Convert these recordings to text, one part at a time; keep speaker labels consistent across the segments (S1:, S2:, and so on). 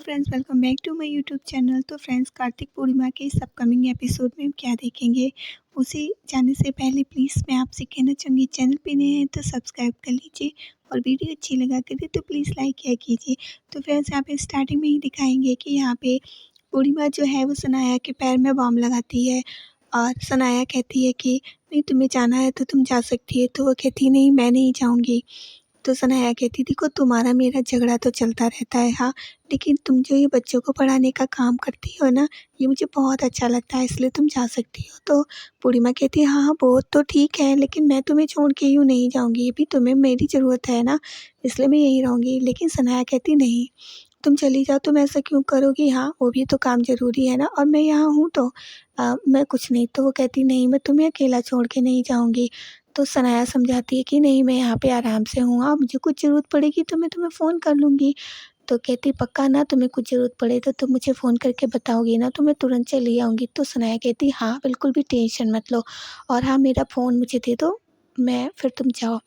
S1: Friends, welcome back to my YouTube channel. तो friends, Kartik Purnima के इस अपकमिंग एपिसोड में हम क्या देखेंगे, उसे जानने से पहले प्लीज़ मैं आपसे कहना चाहूँगी, चैनल पे नए हैं तो सब्सक्राइब कर लीजिए और वीडियो अच्छी लगा करें तो प्लीज़ लाइक किया कीजिए। तो फ्रेंड्स, यहाँ पे स्टार्टिंग में ही दिखाएंगे कि यहाँ पे पूर्णिमा जो है वो सनाया के पैर में बॉम्ब लगाती है और सनाया कहती है कि नहीं, तुम्हें जाना है तो तुम जा सकती है। तो वो कहती नहीं, मैं नहीं जाऊँगी। तो सनाया कहती, देखो तुम्हारा मेरा झगड़ा तो चलता रहता है, हाँ, लेकिन तुम जो ये बच्चों को पढ़ाने का काम करती हो ना, ये मुझे बहुत अच्छा लगता है, इसलिए तुम जा सकती हो। तो पूर्णिमा कहती है, हाँ हाँ, वो तो ठीक है, लेकिन मैं तुम्हें छोड़ के यूँ नहीं जाऊँगी, अभी तुम्हें मेरी ज़रूरत है ना, इसलिए मैं यहीं रहूँगी। लेकिन सनाया कहती, नहीं, तुम चली जाओ, तुम ऐसा क्यों करोगी, हाँ, वो भी तो काम ज़रूरी है ना, और मैं यहाँ हूँ तो मैं कुछ नहीं। तो वो कहती, नहीं, मैं तुम्हें अकेला छोड़ के नहीं जाऊँगी। तो सनाया समझाती है कि नहीं, मैं यहाँ पे आराम से हूँ, हाँ, मुझे कुछ ज़रूरत पड़ेगी तो मैं तुम्हें फ़ोन कर लूँगी। तो कहती, पक्का ना, तुम्हें कुछ ज़रूरत पड़े तो तुम मुझे फ़ोन करके बताओगी ना, तो मैं तुरंत चली आऊँगी। तो सनाया कहती, हाँ, बिल्कुल भी टेंशन मत लो, और हाँ, मेरा फ़ोन मुझे दे दो, मैं फिर तुम जाओ।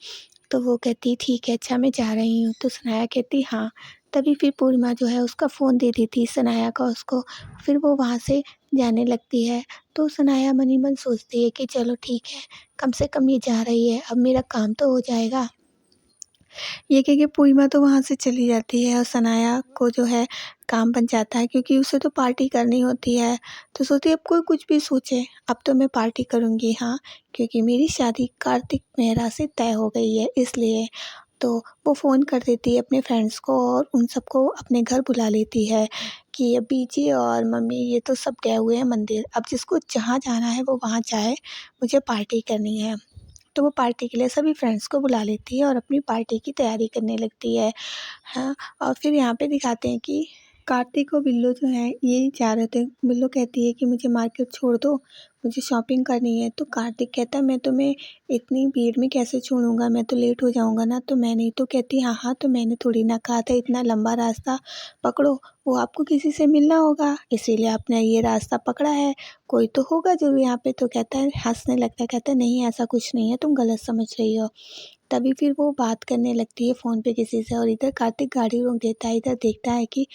S1: तो वो कहती, ठीक है, अच्छा, मैं जा रही हूँ। तो सनाया कहती, हाँ। तभी फिर पूर्णिमा जो है उसका फ़ोन दे देती सनाया का उसको, फिर वो वहाँ से जाने लगती है। तो सनाया मन ही मन सोचती है कि चलो ठीक है, कम से कम ये जा रही है, अब मेरा काम तो हो जाएगा। ये कह के पूर्णिमा तो वहाँ से चली जाती है और सनाया को जो है काम बन जाता है, क्योंकि उसे तो पार्टी करनी होती है। तो सोचती है, अब कोई कुछ भी सोचे, अब तो मैं पार्टी करूँगी, हाँ, क्योंकि मेरी शादी कार्तिक मेहरा से तय हो गई है, इसलिए। तो वो फ़ोन कर देती है अपने फ्रेंड्स को और उन सबको अपने घर बुला लेती है कि अभी जी और मम्मी ये तो सब गए हुए हैं मंदिर, अब जिसको जहाँ जाना है वो वहाँ जाए, मुझे पार्टी करनी है। तो वो पार्टी के लिए सभी फ्रेंड्स को बुला लेती है और अपनी पार्टी की तैयारी करने लगती है। हाँ, और फिर यहाँ पे दिखाते हैं कि कार्तिक और बिल्लो जो है ये जा रहे थे। बिल्लो कहती है कि मुझे मार्केट छोड़ दो, मुझे शॉपिंग करनी है। तो कार्तिक कहता है, मैं तुम्हें इतनी भीड़ में कैसे छोड़ूंगा, मैं तो लेट हो जाऊंगा ना। तो मैं नहीं। तो कहती, हाँ हाँ, तो मैंने थोड़ी ना कहा था इतना लंबा रास्ता पकड़ो, वो आपको किसी से मिलना होगा इसीलिए आपने ये रास्ता पकड़ा है, कोई तो होगा जरूर यहाँ पे। तो कहता है, हंसने लगता है, कहता है, नहीं, ऐसा कुछ नहीं है, तुम गलत समझ रही हो। तभी फिर वो बात करने लगती है फ़ोन पे किसी से, और इधर कार्तिक गाड़ी रोक देता है। इधर देखता है कि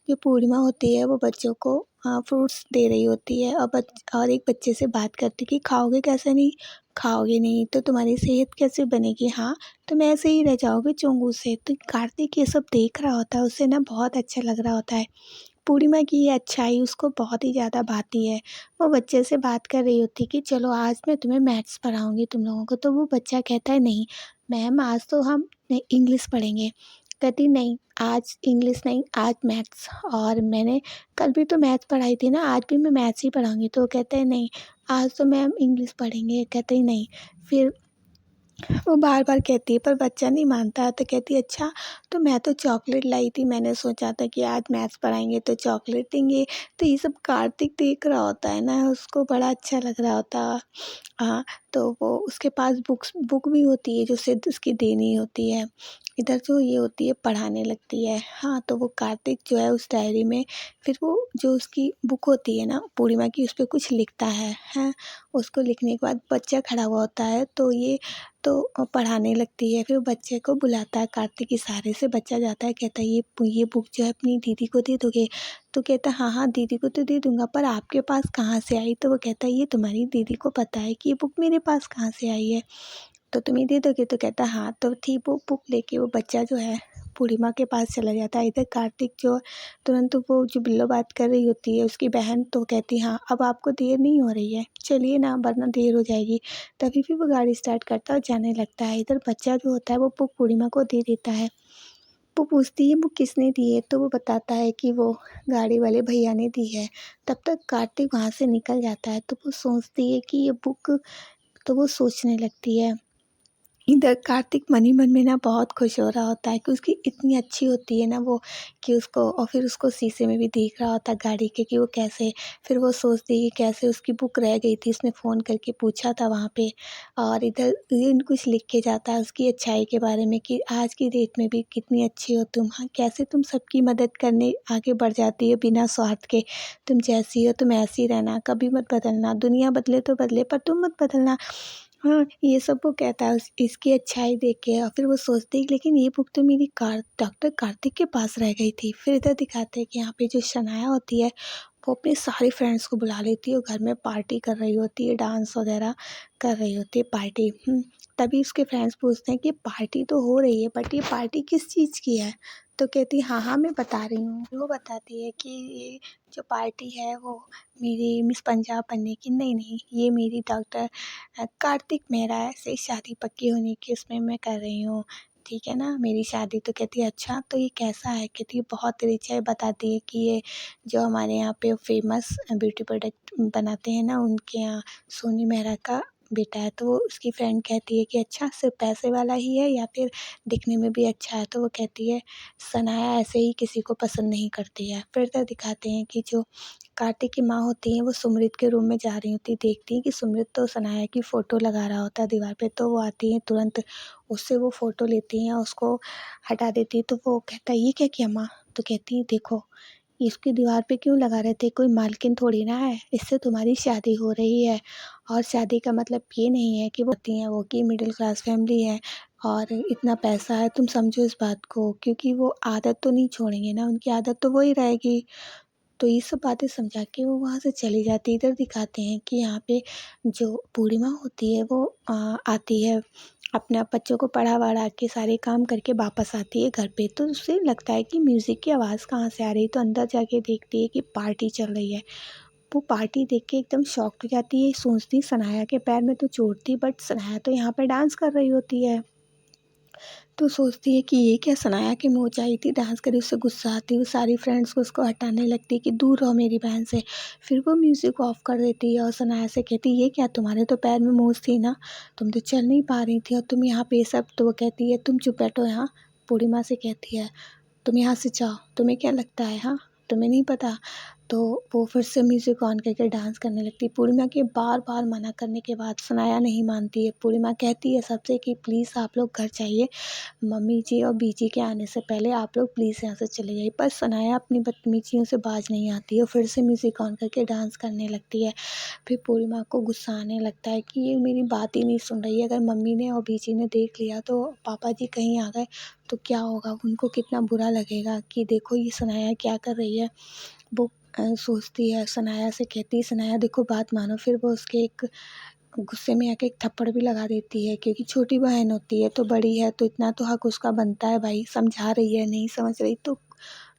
S1: जो पूर्णिमा होती है वो बच्चों को फ्रूट्स दे रही होती है, और एक बच्चे से बात करती कि खाओगे कैसे, नहीं खाओगे नहीं तो तुम्हारी सेहत कैसे बनेगी, हाँ, तुम ऐसे ही रह जाओगे चोंगू से। तो कार्तिक ये सब देख रहा होता है, उसे ना बहुत अच्छा लग रहा होता है। पूर्णिमा की ये अच्छाई उसको बहुत ही ज़्यादा भाती है। वो बच्चे से बात कर रही होती कि चलो आज मैं तुम्हें मैथ्स पढ़ाऊँगी तुम लोगों को। तो वो बच्चा कहता है, नहीं मैम, आज तो हम इंग्लिश पढ़ेंगे। कहती, नहीं, आज इंग्लिश नहीं, आज मैथ्स, और मैंने कल भी तो मैथ्स पढ़ाई थी ना, आज भी मैं मैथ्स ही पढ़ाऊँगी। तो वो कहते हैं, नहीं, आज तो मैम इंग्लिश पढ़ेंगे। कहते ही नहीं। फिर वो बार-बार कहती है पर बच्चा नहीं मानता है। तो कहती है, अच्छा, तो मैं तो चॉकलेट लाई थी, मैंने सोचा था कि आज मैथ्स पढ़ाएँगे तो चॉकलेट देंगे। तो ये सब कार्तिक देख रहा होता है ना, उसको बड़ा अच्छा लग रहा होता है। हाँ, तो वो उसके पास बुक भी होती है जो सिर्फ़ उसकी देनी होती है। इधर जो ये होती है पढ़ाने लगती है। हाँ, तो वो कार्तिक जो है उस डायरी में फिर वो जो उसकी बुक होती है ना पूर्णिमा की, उस पे कुछ लिखता है, हैं? उसको लिखने के बाद बच्चा खड़ा हुआ होता है, तो ये तो पढ़ाने लगती है। फिर वो बच्चे को बुलाता है, कार्तिक इशारे से बच्चा जाता है, कहता है, ये बुक जो है अपनी दीदी को दे दोगे? तो कहता है, हाँ हाँ, दीदी को तो दे दूँगा, पर आपके पास कहाँ से आई? तो वो कहता है, ये तुम्हारी दीदी को पता है कि ये बुक मेरे पास कहाँ से आई है, तो तुम ही दे दोगे? तो कहता है, हाँ। तो ठीक, वो बुक लेके वो बच्चा जो है पूर्णिमा के पास चला जाता है। इधर कार्तिक जो तुरंत, वो जो बिल्लो बात कर रही होती है उसकी बहन, तो कहती, हाँ, अब आपको देर नहीं हो रही है, चलिए ना, वरना देर हो जाएगी। तभी फिर वो गाड़ी स्टार्ट करता है और जाने लगता है। इधर बच्चा जो होता है वो बुक पूर्णिमा को दे देता है। वो पूछती है, बुक किसने दी है? तो वो बताता है कि वो गाड़ी वाले भैया ने दी है। तब तक कार्तिक वहाँ से निकल जाता है। तो वो सोचती है कि ये बुक, तो वो सोचने लगती है। इधर कार्तिक मन ही मन में ना बहुत खुश हो रहा होता है कि उसकी इतनी अच्छी होती है ना वो, कि उसको, और फिर उसको शीशे में भी देख रहा होता है गाड़ी के कि वो कैसे, फिर वो सोचती है कि कैसे उसकी बुक रह गई थी, उसने फ़ोन करके पूछा था वहाँ पे। और इधर ये कुछ लिख के जाता है उसकी अच्छाई के बारे में कि आज की डेट में भी कितनी अच्छी हो तुम, हाँ, कैसे तुम सबकी मदद करने आगे बढ़ जाती हो बिना स्वार्थ के, तुम जैसी हो तुम ऐसी रहना, कभी मत बदलना, दुनिया बदले तो बदले पर तुम मत बदलना। हाँ, ये सब वो कहता है इसकी अच्छाई देख के और फिर वो सोचते हैं लेकिन ये बुक तो मेरी डॉक्टर कार्तिक के पास रह गई थी। फिर इधर दिखाते हैं कि यहाँ पे जो शनाया होती है वो अपने सारे फ्रेंड्स को बुला लेती है और घर में पार्टी कर रही होती है, डांस वगैरह कर रही होती है पार्टी। तभी उसके फ्रेंड्स पूछते हैं कि पार्टी तो हो रही है बट ये पार्टी किस चीज़ की है? तो कहती है हाँ, हाँ मैं बता रही हूँ। वो बताती है कि ये जो पार्टी है वो मेरी मिस पंजाब बनने की नहीं, ये मेरी डॉक्टर कार्तिक मेहरा से शादी पक्की होने की उसमें मैं कर रही हूँ, ठीक है ना मेरी शादी। तो कहती है अच्छा तो ये कैसा है? कहती है बहुत रिच है। बताती है कि ये जो हमारे यहाँ पे फेमस ब्यूटी प्रोडक्ट बनाते हैं ना उनके यहाँ सोनी मेहरा का बेटा है। तो वो उसकी फ्रेंड कहती है कि अच्छा सिर्फ पैसे वाला ही है या फिर दिखने में भी अच्छा है? तो वो कहती है सनाया ऐसे ही किसी को पसंद नहीं करती है। फिर तो दिखाते हैं कि जो कार्तिक की माँ होती हैं वो सुमृत के रूम में जा रही होती, देखती हैं कि सुमृत तो सनाया की फ़ोटो लगा रहा होता है दीवार पे। तो वो आती हैं तुरंत उससे वो फ़ोटो लेती हैं और उसको हटा देती है। तो वो कहता है ये क्या किया माँ? तो कहती है देखो इसकी दीवार पे क्यों लगा रहे थे? कोई मालकिन थोड़ी ना है, इससे तुम्हारी शादी हो रही है और शादी का मतलब ये नहीं है कि वो होती हैं वो कि मिडिल क्लास फैमिली है और इतना पैसा है। तुम समझो इस बात को, क्योंकि वो आदत तो नहीं छोड़ेंगे ना, उनकी आदत तो वही रहेगी। तो ये सब बातें समझा के वो वहाँ से चली जाती है। इधर दिखाते हैं कि यहाँ पे जो पूर्णिमा होती है वो आती है अपने बच्चों को पढ़ा-वढ़ा के सारे काम करके वापस आती है घर पे। तो उसे लगता है कि म्यूज़िक की आवाज़ कहाँ से आ रही है? तो अंदर जाके देखती है कि पार्टी चल रही है। वो पार्टी देख के एकदम शॉक्ड हो जाती है, सोचती सनाया के पैर में तो चोट थी बट सनाया तो यहाँ पे डांस कर रही होती है। तो सोचती है कि ये क्या सनाया के मुँह आई थी डांस करी, उससे गुस्सा आती है, वो सारी फ्रेंड्स को उसको हटाने लगती है कि दूर रहो मेरी बहन से। फिर वो म्यूज़िक ऑफ कर देती है और सनाया से कहती है ये क्या तुम्हारे तो पैर में मोच थी ना, तुम तो चल नहीं पा रही थी और तुम यहाँ पे ये सब। तो वो कहती है तुम चुप बैठो यहाँ। पूर्णिमा से कहती है तुम यहाँ से जाओ, तुम्हें क्या लगता है हाँ? तुम्हें नहीं पता? तो वो फिर से म्यूज़िक ऑन करके डांस करने लगती है। पूर्णिमा के बार-बार मना करने के बाद सनाया नहीं मानती है। पूर्णिमा कहती है सबसे कि प्लीज़ आप लोग घर जाइए, मम्मी जी और बीजी के आने से पहले आप लोग प्लीज़ यहाँ से चले जाइए। पर सनाया अपनी बदतमीज़ियों से बाज नहीं आती है, फिर से म्यूज़िक ऑन करके डांस करने लगती है। फिर पूर्णिमा को गुस्सा आने लगता है कि ये मेरी बात ही नहीं सुन रही है, अगर मम्मी ने और बीजी ने देख लिया तो पापा जी कहीं आ गए तो क्या होगा? उनको कितना बुरा लगेगा कि देखो ये सनाया क्या कर रही है। वो सोचती है, सनाया से कहती है सनाया देखो बात मानो। फिर वो उसके एक गुस्से में आके एक थप्पड़ भी लगा देती है, क्योंकि छोटी बहन होती है तो बड़ी है तो इतना तो हक उसका बनता है भाई, समझा रही है नहीं समझ रही तो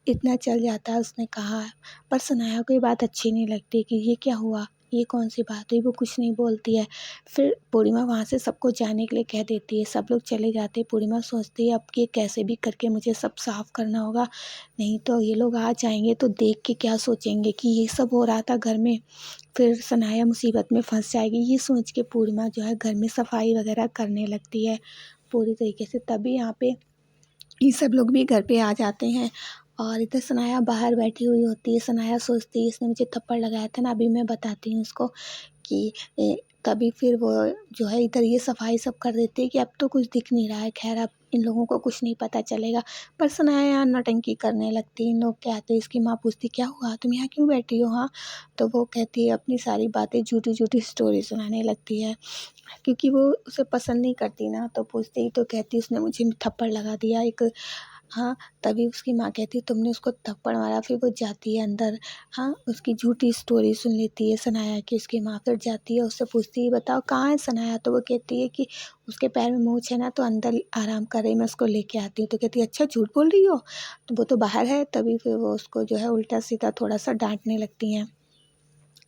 S1: इतना चल जाता है उसने कहा। पर सनाया को ये बात अच्छी नहीं लगती कि ये क्या हुआ, ये कौन सी बात हुई, वो कुछ नहीं बोलती है। फिर पूर्णिमा वहाँ से सबको जाने के लिए कह देती है, सब लोग चले जाते हैं। पूर्णिमा सोचती है अब कि कैसे भी करके मुझे सब साफ करना होगा, नहीं तो ये लोग आ जाएंगे तो देख के क्या सोचेंगे कि ये सब हो रहा था घर में, फिर सनाया मुसीबत में फंस जाएगी। ये सोच के पूर्णिमा जो है घर में सफाई वगैरह करने लगती है पूरी तरीके से। तभी यहाँ पे ये सब लोग भी घर पे आ जाते हैं और इधर सनाया बाहर बैठी हुई होती है। सनाया सोचती है इसने मुझे थप्पड़ लगाया था ना, अभी मैं बताती हूँ उसको कि तभी फिर वो जो है इधर ये सफाई सब कर देती है कि अब तो कुछ दिख नहीं रहा है, खैर अब इन लोगों को कुछ नहीं पता चलेगा। पर सनाया यहाँ नौटंकी करने लगती है। इन लोग के आते इसकी माँ पूछती क्या हुआ, तुम यहाँ क्यों बैठी हो? हाँ, तो वो कहती है अपनी सारी बातें झूठी झूठी स्टोरी सुनाने लगती है, क्योंकि वो उसे पसंद नहीं करती ना। तो पूछती ही तो कहती उसने मुझे थप्पड़ लगा दिया एक। हाँ, तभी उसकी माँ कहती है तुमने उसको थप्पड़ मारा। फिर वो जाती है अंदर, हाँ, उसकी झूठी स्टोरी सुन लेती है सनाया की। उसकी माँ फिर जाती है उससे पूछती है बताओ कहाँ है सनाया? तो वो कहती है कि उसके पैर में मोच है ना तो अंदर आराम कर रही, मैं उसको लेके आती हूँ। तो कहती है अच्छा झूठ बोल रही हो, तो वो तो बाहर है। तभी फिर वो उसको जो है उल्टा सीधा थोड़ा सा डांटने लगती हैं,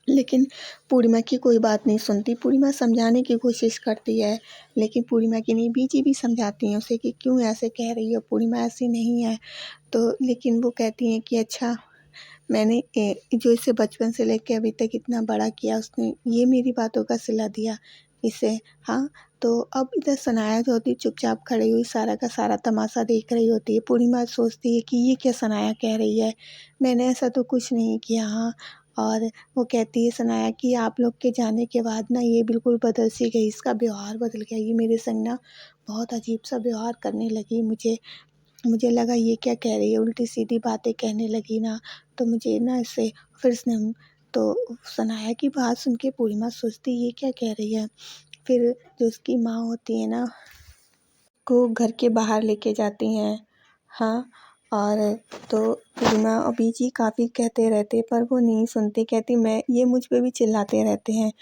S1: लेकिन पूर्णिमा की कोई बात नहीं सुनती। पूर्णिमा समझाने की कोशिश करती है, लेकिन पूर्णिमा की नहीं, बीजी भी समझाती हैं उसे कि क्यों ऐसे कह रही हो, पूर्णिमा ऐसी नहीं है। तो लेकिन वो कहती हैं कि अच्छा मैंने जो इसे बचपन से लेके अभी तक इतना बड़ा किया, उसने ये मेरी बातों का सिला दिया इसे। हाँ, तो अब इधर सनाया जो होती है चुपचाप खड़ी हुई सारा का सारा तमाशा देख रही होती है। पूर्णिमा सोचती है कि ये क्या सनाया कह रही है, मैंने ऐसा तो कुछ नहीं किया। हाँ, और वो कहती है सनाया कि आप लोग के जाने के बाद ना ये बिल्कुल बदल सी गई, इसका व्यवहार बदल गया, ये मेरे संग ना बहुत अजीब सा व्यवहार करने लगी। मुझे मुझे लगा ये क्या कह रही है, उल्टी-सीधी बातें कहने लगी ना, तो मुझे ना इससे फिर उसने तो सनाया की बात सुन के पूर्णिमा सोचती ये क्या कह रही है। फिर जो उसकी माँ होती है ना, को घर के बाहर लेके जाती हैं। हाँ, और तो पूर्णिमा और बीजी काफ़ी कहते रहते पर वो नहीं सुनती, कहती मैं ये मुझ पे भी चिल्लाते रहते हैं,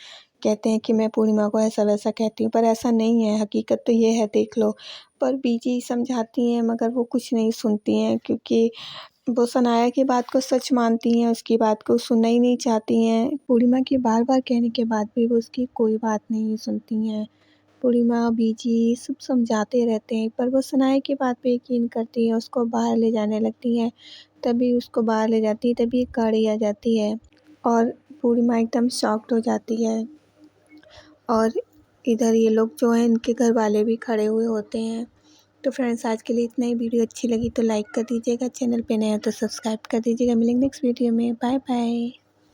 S1: कहते हैं कि मैं पूर्णिमा को ऐसा वैसा कहती हूँ, पर ऐसा नहीं है, हकीकत तो ये है देख लो। पर बीजी समझाती हैं मगर वो कुछ नहीं सुनती हैं, क्योंकि वो सनाया की बात को सच मानती हैं, उसकी बात को सुनना ही नहीं चाहती हैं। पूर्णिमा के बार-बार कहने के बाद भी वो उसकी कोई बात नहीं सुनती हैं। पूर्णिमा, बीजी सब समझाते रहते हैं, पर वो सनाया की बात पे यकीन करती है, उसको बाहर ले जाने लगती हैं। तभी उसको बाहर ले जाती है, तभी एक गाड़ी आ जाती है और पूर्णिमा एकदम शॉक्ड हो जाती है। और इधर ये लोग जो हैं, इनके घर वाले भी खड़े हुए होते हैं। तो फ्रेंड्स, आज के लिए इतना ही। वीडियो अच्छी लगी तो लाइक कर दीजिएगा, चैनल पे नए हो तो सब्सक्राइब कर दीजिएगा। मिलेंगे नेक्स्ट वीडियो में। Bye bye.